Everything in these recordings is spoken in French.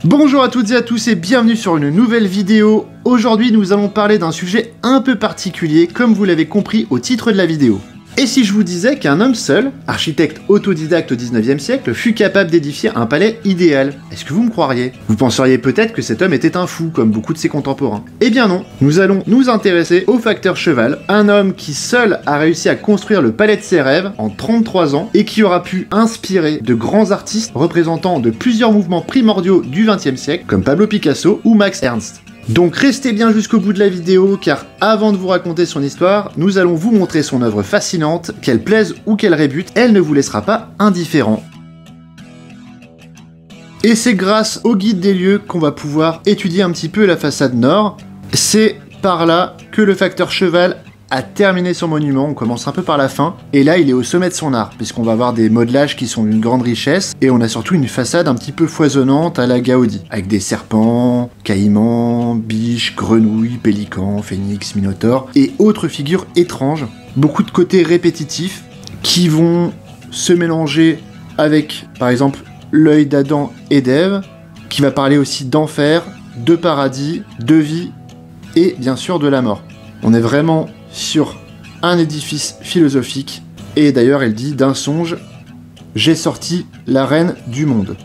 Bonjour à toutes et à tous et bienvenue sur une nouvelle vidéo. Aujourd'hui nous allons parler d'un sujet un peu particulier comme vous l'avez compris au titre de la vidéo. Et si je vous disais qu'un homme seul, architecte autodidacte au 19e siècle, fut capable d'édifier un palais idéal, est-ce que vous me croiriez? Vous penseriez peut-être que cet homme était un fou, comme beaucoup de ses contemporains. Eh bien non, nous allons nous intéresser au facteur cheval, un homme qui seul a réussi à construire le palais de ses rêves en 33 ans et qui aura pu inspirer de grands artistes représentant de plusieurs mouvements primordiaux du 20e siècle, comme Pablo Picasso ou Max Ernst. Donc restez bien jusqu'au bout de la vidéo, car avant de vous raconter son histoire, nous allons vous montrer son œuvre fascinante, qu'elle plaise ou qu'elle rébute, elle ne vous laissera pas indifférent. Et c'est grâce au guide des lieux qu'on va pouvoir étudier un petit peu la façade nord. C'est par là que le facteur cheval a terminé son monument, on commence un peu par la fin, et là il est au sommet de son art, puisqu'on va avoir des modelages qui sont d'une grande richesse, et on a surtout une façade un petit peu foisonnante à la Gaudi, avec des serpents, caïmans, biches, grenouilles, pélicans, phénix, minotaures, et autres figures étranges, beaucoup de côtés répétitifs, qui vont se mélanger avec, par exemple, l'œil d'Adam et d'Ève, qui va parler aussi d'enfer, de paradis, de vie, et bien sûr de la mort. On est vraiment sur un édifice philosophique, et d'ailleurs elle dit d'un songe, j'ai sorti la reine du monde.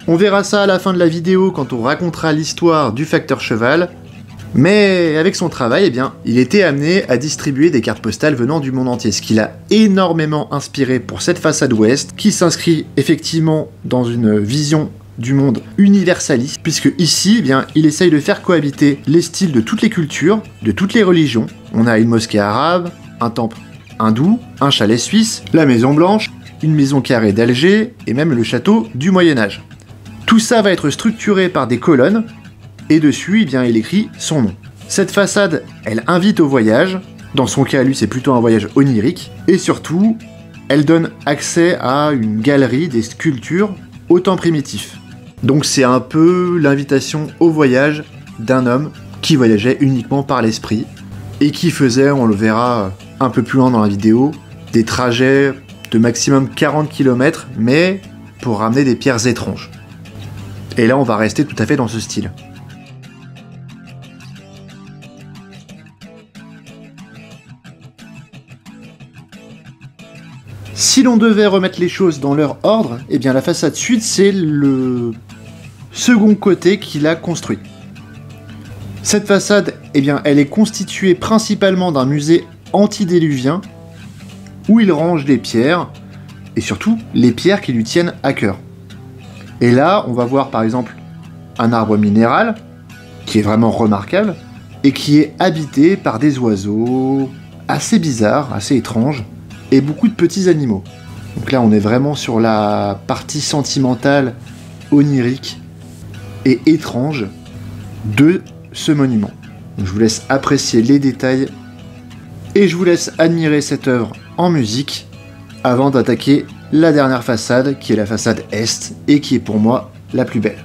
On verra ça à la fin de la vidéo quand on racontera l'histoire du facteur cheval. Mais avec son travail, eh bien, il était amené à distribuer des cartes postales venant du monde entier, ce qui l'a énormément inspiré pour cette façade ouest, qui s'inscrit effectivement dans une vision du monde universaliste, puisque ici, eh bien, il essaye de faire cohabiter les styles de toutes les cultures, de toutes les religions. On a une mosquée arabe, un temple hindou, un chalet suisse, la Maison Blanche, une maison carrée d'Alger, et même le château du Moyen-Âge. Tout ça va être structuré par des colonnes, et dessus, eh bien, il écrit son nom. Cette façade, elle invite au voyage, dans son cas, lui, c'est plutôt un voyage onirique, et surtout, elle donne accès à une galerie des sculptures au temps primitif. Donc c'est un peu l'invitation au voyage d'un homme qui voyageait uniquement par l'esprit, et qui faisait, on le verra un peu plus loin dans la vidéo, des trajets de maximum 40 km, mais pour ramener des pierres étranges. Et là, on va rester tout à fait dans ce style. Si l'on devait remettre les choses dans leur ordre, eh bien la façade sud, c'est le second côté qu'il a construit. Cette façade, eh bien, elle est constituée principalement d'un musée antédiluvien, où il range des pierres, et surtout les pierres qui lui tiennent à cœur. Et là, on va voir par exemple un arbre minéral, qui est vraiment remarquable, et qui est habité par des oiseaux assez bizarres, assez étranges, et beaucoup de petits animaux. Donc là on est vraiment sur la partie sentimentale, onirique et étrange de ce monument. Donc je vous laisse apprécier les détails et je vous laisse admirer cette œuvre en musique avant d'attaquer la dernière façade qui est la façade Est et qui est pour moi la plus belle.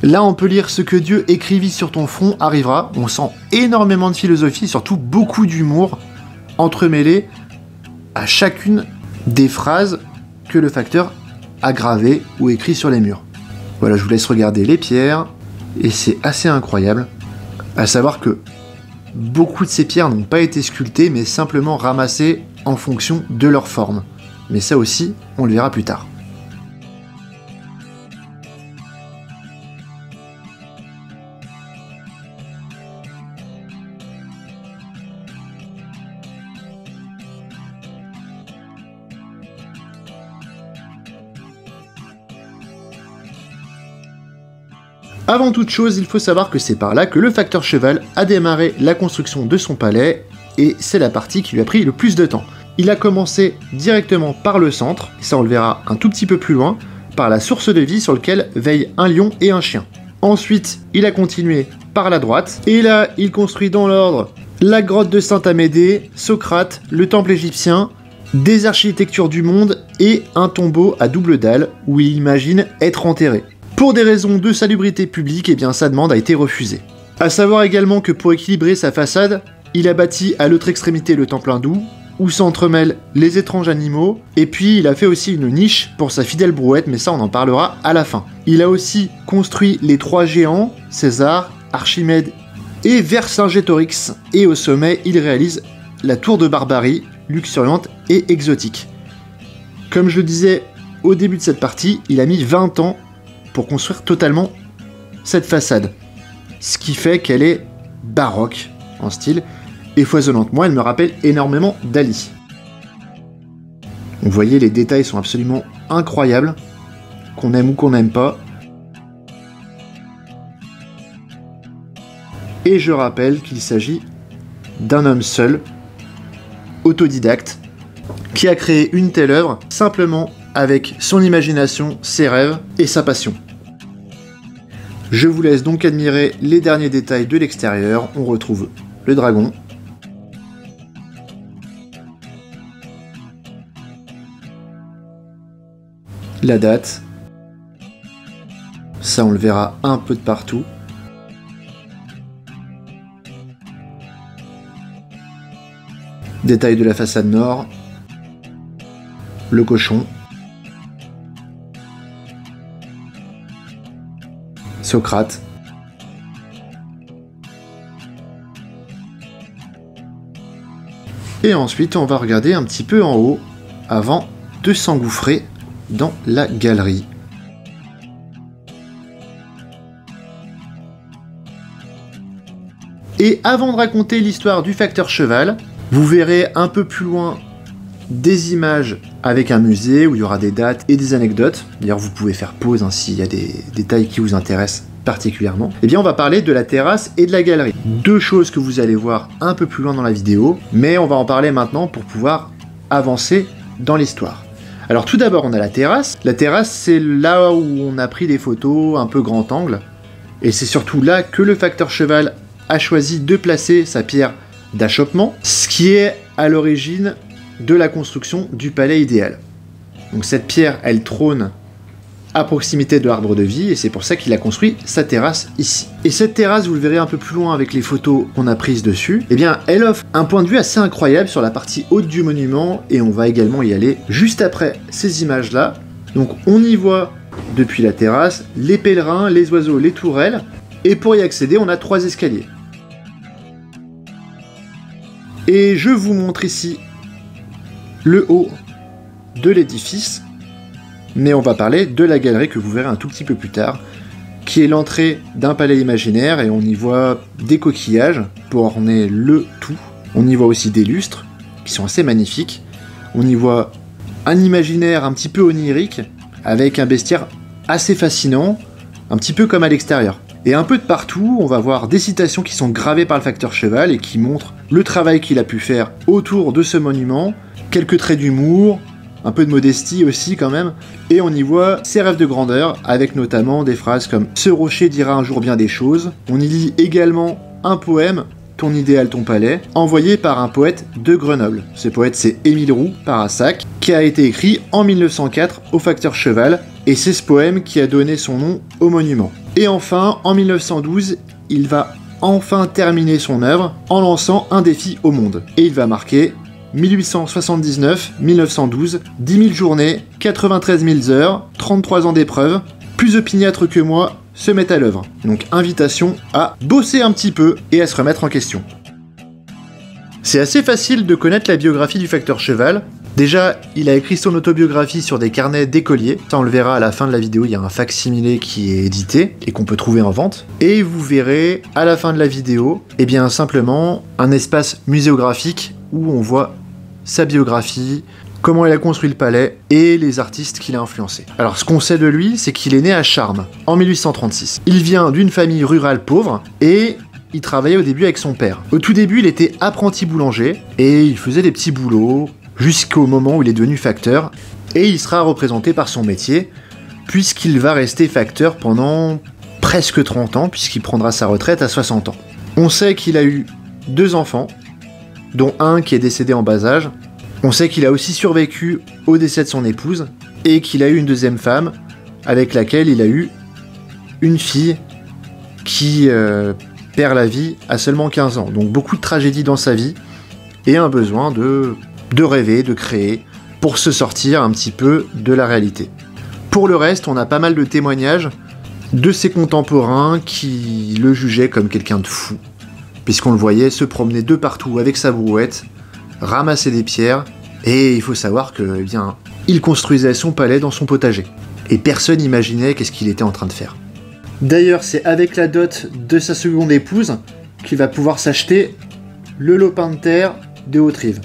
Là, on peut lire « Ce que Dieu écrivit sur ton front arrivera ». On sent énormément de philosophie, surtout beaucoup d'humour entremêlé à chacune des phrases que le facteur a gravées ou écrit sur les murs. Voilà, je vous laisse regarder les pierres, et c'est assez incroyable, à savoir que beaucoup de ces pierres n'ont pas été sculptées, mais simplement ramassées en fonction de leur forme. Mais ça aussi, on le verra plus tard. Avant toute chose, il faut savoir que c'est par là que le facteur cheval a démarré la construction de son palais, et c'est la partie qui lui a pris le plus de temps. Il a commencé directement par le centre, et ça on le verra un tout petit peu plus loin, par la source de vie sur laquelle veillent un lion et un chien. Ensuite, il a continué par la droite, et là, il construit dans l'ordre la grotte de Saint-Amédée, Socrate, le temple égyptien, des architectures du monde et un tombeau à double dalle où il imagine être enterré. Pour des raisons de salubrité publique, eh bien sa demande a été refusée. A savoir également que pour équilibrer sa façade, il a bâti à l'autre extrémité le temple hindou, où s'entremêlent les étranges animaux, et puis il a fait aussi une niche pour sa fidèle brouette, mais ça on en parlera à la fin. Il a aussi construit les 3 géants, César, Archimède et Vercingétorix, et au sommet il réalise la tour de Barbarie, luxuriante et exotique. Comme je le disais au début de cette partie, il a mis 20 ans pour construire totalement cette façade, ce qui fait qu'elle est baroque en style, et foisonnante. Moi, elle me rappelle énormément Dali. Vous voyez, les détails sont absolument incroyables, qu'on aime ou qu'on n'aime pas. Et je rappelle qu'il s'agit d'un homme seul, autodidacte, qui a créé une telle œuvre simplement avec son imagination, ses rêves et sa passion. Je vous laisse donc admirer les derniers détails de l'extérieur. On retrouve le dragon, la date, ça on le verra un peu de partout. Détail de la façade nord, le cochon, Socrate, et ensuite on va regarder un petit peu en haut avant de s'engouffrer dans la galerie. Et avant de raconter l'histoire du facteur cheval, vous verrez un peu plus loin des images avec un musée où il y aura des dates et des anecdotes. D'ailleurs, vous pouvez faire pause hein, s'il y a des détails qui vous intéressent particulièrement. Eh bien, on va parler de la terrasse et de la galerie. 2 choses que vous allez voir un peu plus loin dans la vidéo, mais on va en parler maintenant pour pouvoir avancer dans l'histoire. Alors tout d'abord, on a la terrasse. La terrasse, c'est là où on a pris des photos un peu grand angle, et c'est surtout là que le facteur cheval a choisi de placer sa pierre d'achoppement, ce qui est à l'origine de la construction du palais idéal. Donc cette pierre, elle trône à proximité de l'arbre de vie, et c'est pour ça qu'il a construit sa terrasse ici. Et cette terrasse, vous le verrez un peu plus loin avec les photos qu'on a prises dessus, eh bien elle offre un point de vue assez incroyable sur la partie haute du monument, et on va également y aller juste après ces images-là. Donc on y voit, depuis la terrasse, les pèlerins, les oiseaux, les tourelles, et pour y accéder, on a 3 escaliers. Et je vous montre ici le haut de l'édifice, mais on va parler de la galerie que vous verrez un tout petit peu plus tard, qui est l'entrée d'un palais imaginaire, et on y voit des coquillages pour orner le tout. On y voit aussi des lustres, qui sont assez magnifiques. On y voit un imaginaire un petit peu onirique, avec un bestiaire assez fascinant, un petit peu comme à l'extérieur. Et un peu de partout, on va voir des citations qui sont gravées par le facteur cheval et qui montrent le travail qu'il a pu faire autour de ce monument, quelques traits d'humour, un peu de modestie aussi quand même, et on y voit ses rêves de grandeur, avec notamment des phrases comme « Ce rocher dira un jour bien des choses ». On y lit également un poème, « Ton idéal, ton palais », envoyé par un poète de Grenoble. Ce poète, c'est Émile Roux, Parassac, qui a été écrit en 1904 au facteur cheval, et c'est ce poème qui a donné son nom au monument. Et enfin, en 1912, il va enfin terminer son œuvre en lançant un défi au monde. Et il va marquer 1879-1912, 10 000 journées, 93 000 heures, 33 ans d'épreuve, plus opiniâtres que moi se mettent à l'œuvre. Donc invitation à bosser un petit peu et à se remettre en question. C'est assez facile de connaître la biographie du facteur cheval. Déjà, il a écrit son autobiographie sur des carnets d'écoliers. Ça, on le verra à la fin de la vidéo, il y a un fac-similé qui est édité et qu'on peut trouver en vente. Et vous verrez à la fin de la vidéo, eh bien simplement un espace muséographique où on voit sa biographie, comment il a construit le palais et les artistes qu'il a influencés. Alors ce qu'on sait de lui, c'est qu'il est né à Charmes en 1836. Il vient d'une famille rurale pauvre et il travaillait au début avec son père. Au tout début, il était apprenti boulanger et il faisait des petits boulots jusqu'au moment où il est devenu facteur, et il sera représenté par son métier puisqu'il va rester facteur pendant presque 30 ans puisqu'il prendra sa retraite à 60 ans. On sait qu'il a eu 2 enfants, dont un qui est décédé en bas âge. On sait qu'il a aussi survécu au décès de son épouse et qu'il a eu une 2e femme avec laquelle il a eu une fille qui perd la vie à seulement 15 ans. Donc beaucoup de tragédies dans sa vie et un besoin de rêver, de créer, pour se sortir un petit peu de la réalité. Pour le reste, on a pas mal de témoignages de ses contemporains qui le jugeaient comme quelqu'un de fou, puisqu'on le voyait se promener de partout avec sa brouette, ramasser des pierres, et il faut savoir que, eh bien, il construisait son palais dans son potager. Et personne n'imaginait qu'est-ce qu'il était en train de faire. D'ailleurs, c'est avec la dot de sa seconde épouse qu'il va pouvoir s'acheter le lopin de terre de Hauterive.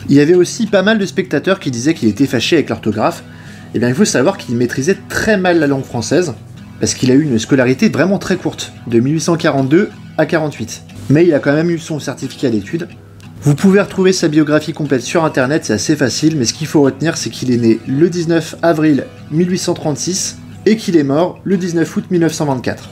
Il y avait aussi pas mal de spectateurs qui disaient qu'il était fâché avec l'orthographe. Eh bien, il faut savoir qu'il maîtrisait très mal la langue française, parce qu'il a eu une scolarité vraiment très courte, de 1842 à 48. Mais il a quand même eu son certificat d'études. Vous pouvez retrouver sa biographie complète sur internet, c'est assez facile, mais ce qu'il faut retenir, c'est qu'il est né le 19 avril 1836 et qu'il est mort le 19 août 1924.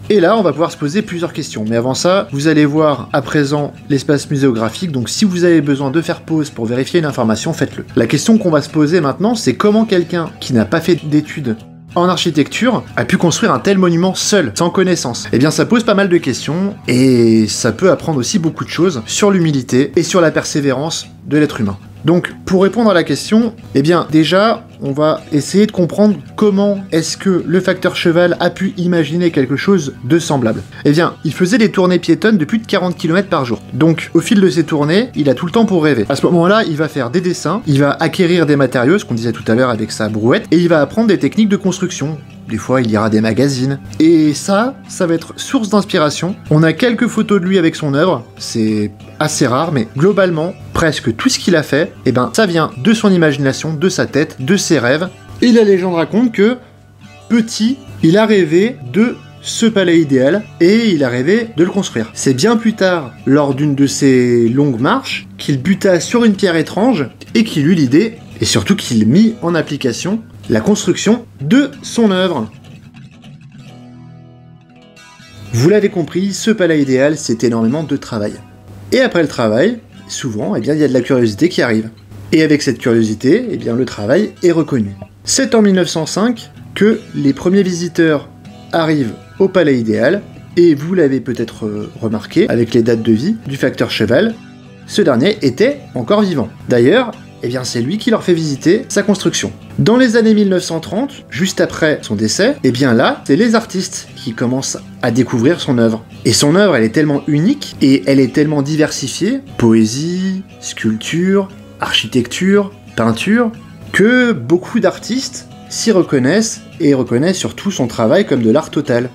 Et là, on va pouvoir se poser plusieurs questions. Mais avant ça, vous allez voir à présent l'espace muséographique. Donc si vous avez besoin de faire pause pour vérifier une information, faites-le. La question qu'on va se poser maintenant, c'est comment quelqu'un qui n'a pas fait d'études en architecture a pu construire un tel monument seul, sans connaissance. Eh bien, ça pose pas mal de questions, et ça peut apprendre aussi beaucoup de choses sur l'humilité et sur la persévérance de l'être humain. Donc, pour répondre à la question, eh bien, déjà, on va essayer de comprendre comment est-ce que le facteur cheval a pu imaginer quelque chose de semblable. Eh bien, il faisait des tournées piétonnes de plus de 40 km par jour. Donc, au fil de ces tournées, il a tout le temps pour rêver. À ce moment-là, il va faire des dessins, il va acquérir des matériaux, ce qu'on disait tout à l'heure avec sa brouette, et il va apprendre des techniques de construction. Des fois, il lira des magazines. Et ça va être source d'inspiration. On a quelques photos de lui avec son œuvre, c'est assez rare, mais globalement, presque tout ce qu'il a fait, eh ben, ça vient de son imagination, de sa tête, de ses rêves. Et la légende raconte que, petit, il a rêvé de ce palais idéal, et il a rêvé de le construire. C'est bien plus tard, lors d'une de ses longues marches, qu'il buta sur une pierre étrange, et qu'il eut l'idée, et surtout qu'il mit en application la construction de son œuvre. Vous l'avez compris, ce palais idéal, c'est énormément de travail. Et après le travail, souvent, eh bien, il y a de la curiosité qui arrive. Et avec cette curiosité, eh bien, le travail est reconnu. C'est en 1905 que les premiers visiteurs arrivent au palais idéal, et vous l'avez peut-être remarqué, avec les dates de vie du facteur cheval, ce dernier était encore vivant. D'ailleurs, eh bien, c'est lui qui leur fait visiter sa construction. Dans les années 1930, juste après son décès, eh bien là, c'est les artistes qui commencent à découvrir son œuvre. Et son œuvre, elle est tellement unique, et elle est tellement diversifiée, poésie, sculpture, architecture, peinture, que beaucoup d'artistes s'y reconnaissent, et reconnaissent surtout son travail comme de l'art total.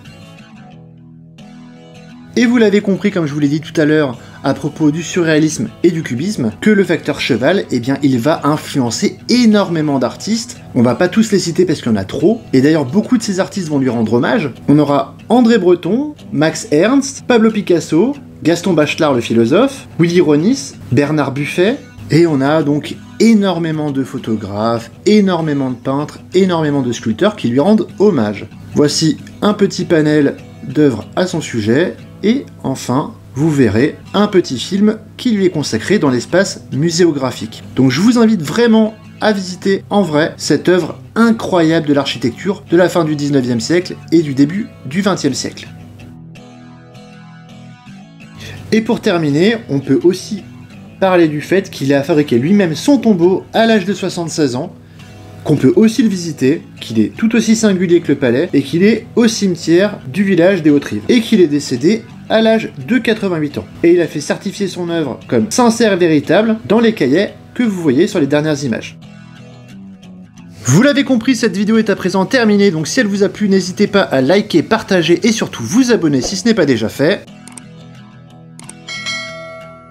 Et vous l'avez compris, comme je vous l'ai dit tout à l'heure, à propos du surréalisme et du cubisme, que le facteur cheval, eh bien, il va influencer énormément d'artistes. On va pas tous les citer parce qu'il y en a trop, et d'ailleurs beaucoup de ces artistes vont lui rendre hommage. On aura André Breton, Max Ernst, Pablo Picasso, Gaston Bachelard le philosophe, Willy Ronis, Bernard Buffet, et on a donc énormément de photographes, énormément de peintres, énormément de sculpteurs qui lui rendent hommage. Voici un petit panel d'œuvres à son sujet, et enfin, vous verrez un petit film qui lui est consacré dans l'espace muséographique. Donc je vous invite vraiment à visiter en vrai cette œuvre incroyable de l'architecture de la fin du 19e siècle et du début du 20e siècle. Et pour terminer, on peut aussi parler du fait qu'il a fabriqué lui-même son tombeau à l'âge de 76 ans, qu'on peut aussi le visiter, qu'il est tout aussi singulier que le palais, et qu'il est au cimetière du village des Hauterives, et qu'il est décédé à l'âge de 88 ans. Et il a fait certifier son œuvre comme sincère et véritable dans les cahiers que vous voyez sur les dernières images. Vous l'avez compris, cette vidéo est à présent terminée, donc si elle vous a plu, n'hésitez pas à liker, partager et surtout vous abonner si ce n'est pas déjà fait.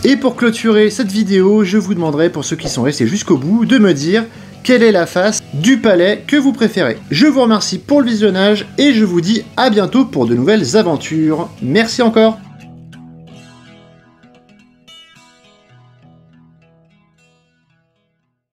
Et pour clôturer cette vidéo, je vous demanderai, pour ceux qui sont restés jusqu'au bout, de me dire quelle est la face du palais que vous préférez. Je vous remercie pour le visionnage et je vous dis à bientôt pour de nouvelles aventures. Merci encore.